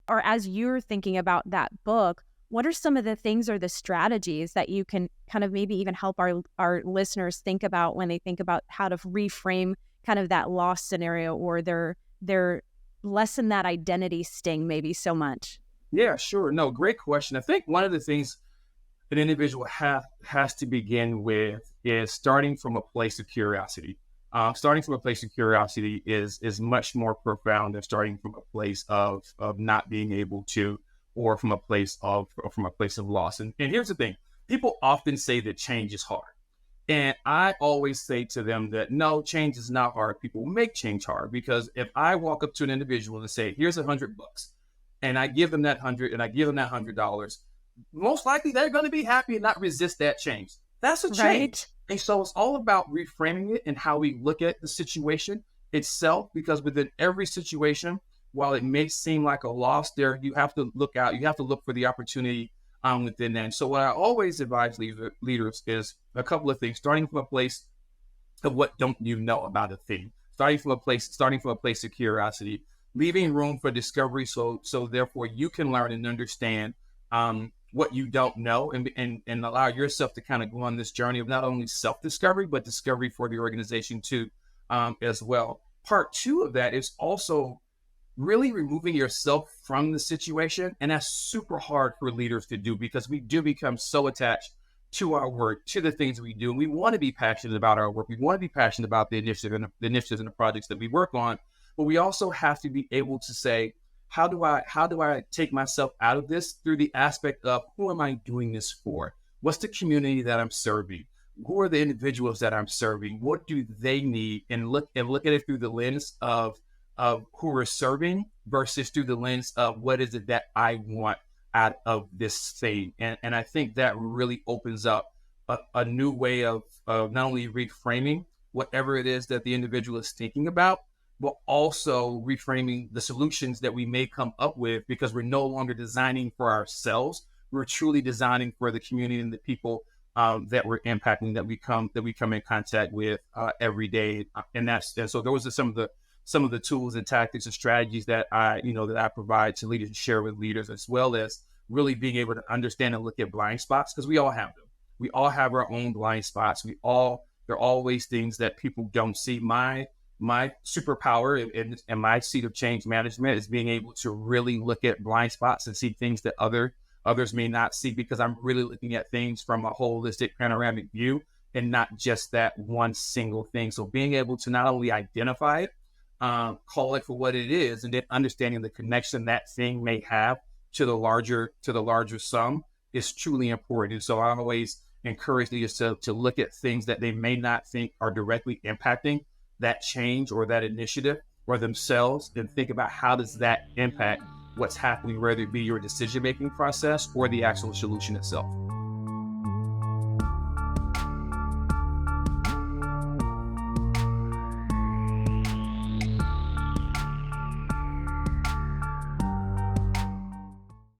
or as you're thinking about that book, what are some of the things or the strategies that you can kind of maybe even help our listeners think about when they think about how to reframe kind of that loss scenario, or their lessen that identity sting maybe so much? Yeah, sure. No, great question. I think one of the things an individual has to begin with is starting from a place of curiosity. Starting from a place of curiosity is much more profound than starting from a place of not being able to, or from a place of loss. And here's the thing: people often say that change is hard, and I always say to them that no, change is not hard. People make change hard, because if I walk up to an individual and say, "Here's $100," and I give them that 100, and I give them that $100, most likely they're going to be happy and not resist that change. That's a change. Right. And so it's all about reframing it and how we look at the situation itself, because within every situation, while it may seem like a loss there, you have to look for the opportunity within that. And so what I always advise leaders is a couple of things, starting from a place of what don't you know about a thing, starting from a place of curiosity, leaving room for discovery. So therefore you can learn and understand what you don't know, and allow yourself to kind of go on this journey of not only self-discovery, but discovery for the organization too, as well. Part two of that is also really removing yourself from the situation. And that's super hard for leaders to do, because we do become so attached to our work, to the things we do. And we want to be passionate about our work. We want to be passionate about the initiatives and the projects that we work on. But we also have to be able to say, how do I take myself out of this through the aspect of who am I doing this for? What's the community that I'm serving? Who are the individuals that I'm serving? What do they need? And look at it through the lens of who we're serving versus through the lens of what is it that I want out of this thing. And I think that really opens up a new way of not only reframing whatever it is that the individual is thinking about, but also reframing the solutions that we may come up with, because we're no longer designing for ourselves. We're truly designing for the community and the people that we're impacting, that we come in contact with every day. And so those are some of the tools and tactics and strategies that I provide to leaders, and share with leaders, as well as really being able to understand and look at blind spots, because we all have them. We all have our own blind spots. There are always things that people don't see. My superpower and my seat of change management is being able to really look at blind spots and see things that others may not see, because I'm really looking at things from a holistic panoramic view and not just that one single thing. So being able to not only identify it, call it for what it is, and then understanding the connection that thing may have to the larger sum is truly important. And so I always encourage leaders to look at things that they may not think are directly impacting that change or that initiative or themselves, and think about how does that impact what's happening, whether it be your decision-making process or the actual solution itself.